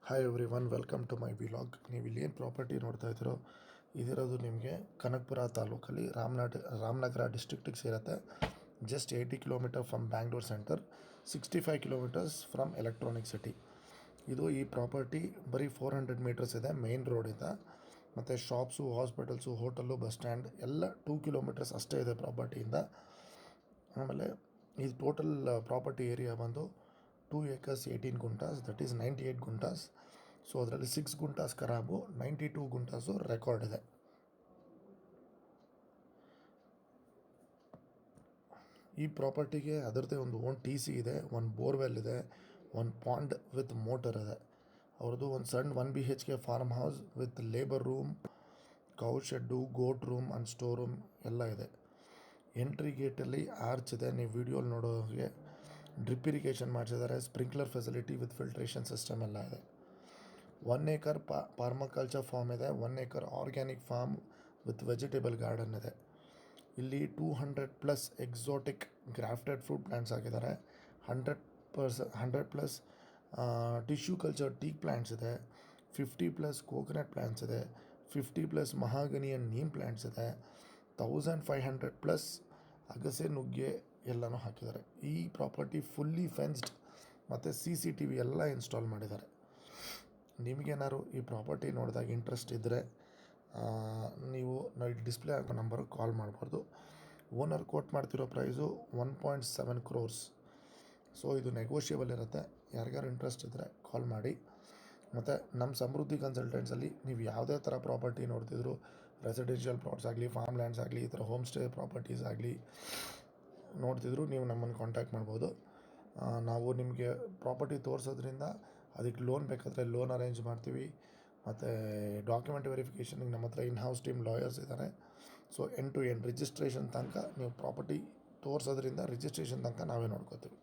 Hi everyone, welcome to my vlog. ನೀವು ಇಲ್ಲೇನು property ನೋಡ್ತಾ ಇದ್ದೀರೋ ಇದಿರೋದು ನಿಮಗೆ ಕನಕಪುರ ತಾಲೂಕಲ್ಲಿ ರಾಮನಗರ ಡಿಸ್ಟ್ರಿಕ್ಟಿಗೆ ಸೇರುತ್ತೆ. Just 80 kilometre from Bangalore centre, 65 kilometres from electronic city. ಈ ಪ್ರಾಪರ್ಟಿ ಬರೀ 400 ಮೀಟರ್ಸ್ ಇದೆ ಮೇನ್ ರೋಡಿಂದ. ಮತ್ತು shops, hospitals, hotel, bus stand ಎಲ್ಲ 2 ಕಿಲೋಮೀಟರ್ಸ್ ಅಷ್ಟೇ ಇದೆ ಪ್ರಾಪರ್ಟಿಯಿಂದ. ಆಮೇಲೆ ಈ ಟೋಟಲ್ ಪ್ರಾಪರ್ಟಿ ಏರಿಯಾ ಬಂದು 2 acres 18 guntas, that is 98 guntas. So ಅದರಲ್ಲಿ 6 ಗುಂಟಾಸ್ ಖರಾಬು, 92 ಗುಂಟಾಸು ರೆಕಾರ್ಡ್ ಇದೆ. ಈ ಪ್ರಾಪರ್ಟಿಗೆ ಅದರದ್ದೇ ಒಂದು ಓನ್ TC ಇದೆ, ಒಂದು ಬೋರ್ವೆಲ್ ಇದೆ, ಒಂದು ಪಾಂಡ್ ವಿತ್ ಮೋಟರ್ ಇದೆ. ಅವ್ರದ್ದು ಒಂದು ಸಣ್ಣ 1 BHK farm house with labour room, cow shed, goat room and store room ಎಲ್ಲ ಇದೆ. ಎಂಟ್ರಿ ಗೇಟಲ್ಲಿ ಆರ್ಚ್ ಇದೆ, ನೀವು ವಿಡಿಯೋಲಿ ನೋಡೋ ಹಾಗೆ. ಡ್ರಿಪ್ ಇರಿಗೇಷನ್ ಮಾಡಿಸಿದ್ದಾರೆ, sprinkler facility with filtration system ಎಲ್ಲ ಇದೆ. 1 acre ಪಾರ್ಮಕಲ್ಚರ್ ಫಾರ್ಮ್ ಇದೆ, 1 acre organic farm with vegetable garden ಇದೆ. ಇಲ್ಲಿ 200+ ಎಕ್ಸಾಟಿಕ್ ಗ್ರಾಫ್ಟೆಡ್ ಫ್ರೂಟ್ ಪ್ಲ್ಯಾಂಟ್ಸ್ ಹಾಕಿದ್ದಾರೆ. 100+ ಟಿಶ್ಯೂ ಕಲ್ಚರ್ ಟೀ ಪ್ಲ್ಯಾಂಟ್ಸ್ ಇದೆ. 50+ ಕೋಕೋನಟ್ ಪ್ಲ್ಯಾಂಟ್ಸ್ ಇದೆ. 50+ ಮಹಾಗನಿ ಆ್ಯಂಡ್ ನೀಮ್ ಪ್ಲ್ಯಾಂಟ್ಸ್ ಇದೆ. 1500+ ಅಗಸೆ, ನುಗ್ಗೆ ಎಲ್ಲನೂ ಹಾಕಿದ್ದಾರೆ. ಈ ಪ್ರಾಪರ್ಟಿ ಫುಲ್ಲಿ ಫೆನ್ಸ್ಡ್ ಮತ್ತು CCTV ಎಲ್ಲ ಇನ್ಸ್ಟಾಲ್ ಮಾಡಿದ್ದಾರೆ. ನಿಮಗೇನಾದ್ರು ಈ ಪ್ರಾಪರ್ಟಿ ನೋಡಿದಾಗ ಇಂಟ್ರೆಸ್ಟ್ ಇದ್ದರೆ ನೀವು ಡಿಸ್ಪ್ಲೇ ಆಗೋ ನಂಬರ್ಗೆ ಕಾಲ್ ಮಾಡ್ಬಾರ್ದು. ಓನರ್ ಕೋಟ್ ಮಾಡ್ತಿರೋ ಪ್ರೈಸು 1.7 crores. ಸೊ ಇದು ನೆಗೋಷಿಯಬಲ್ ಇರುತ್ತೆ. ಯಾರಿಗಾರು ಇಂಟ್ರೆಸ್ಟ್ ಇದ್ದರೆ ಕಾಲ್ ಮಾಡಿ. ಮತ್ತು ನಮ್ಮ ಸಮೃದ್ಧಿ ಕನ್ಸಲ್ಟೆಂಟ್ಸಲ್ಲಿ ನೀವು ಯಾವುದೇ ಥರ ಪ್ರಾಪರ್ಟಿ ನೋಡ್ತಿದ್ರು, ರೆಸಿಡೆನ್ಷಿಯಲ್ ಪ್ಲಾಟ್ಸ್ ಆಗಲಿ, ಫಾರ್ಮ್ ಲ್ಯಾಂಡ್ಸ್ ಆಗಲಿ, ಈ ಥರ ಹೋಮ್ ಸ್ಟೇ ಪ್ರಾಪರ್ಟೀಸ್ ಆಗಲಿ ನೋಡ್ತಿದ್ರು, ನೀವು ನಮ್ಮನ್ನು ಕಾಂಟ್ಯಾಕ್ಟ್ ಮಾಡ್ಬೋದು. ನಾವು ನಿಮಗೆ ಪ್ರಾಪರ್ಟಿ ತೋರಿಸೋದ್ರಿಂದ ಅದಕ್ಕೆ ಲೋನ್ ಬೇಕಾದರೆ ಲೋನ್ ಅರೇಂಜ್ ಮಾಡ್ತೀವಿ. ಮತ್ತು ಡಾಕ್ಯುಮೆಂಟ್ ವೆರಿಫಿಕೇಷನ್ಗೆ ನಮ್ಮ ಹತ್ರ ಇನ್ ಹೌಸ್ ಟೀಮ್ ಲಾಯರ್ಸ್ ಇದ್ದಾರೆ. So end to end registration ತನಕ ನೀವು ಪ್ರಾಪರ್ಟಿ ತೋರಿಸೋದ್ರಿಂದ ರಿಜಿಸ್ಟ್ರೇಷನ್ ತನಕ ನಾವೇ ನೋಡ್ಕೋತೀವಿ.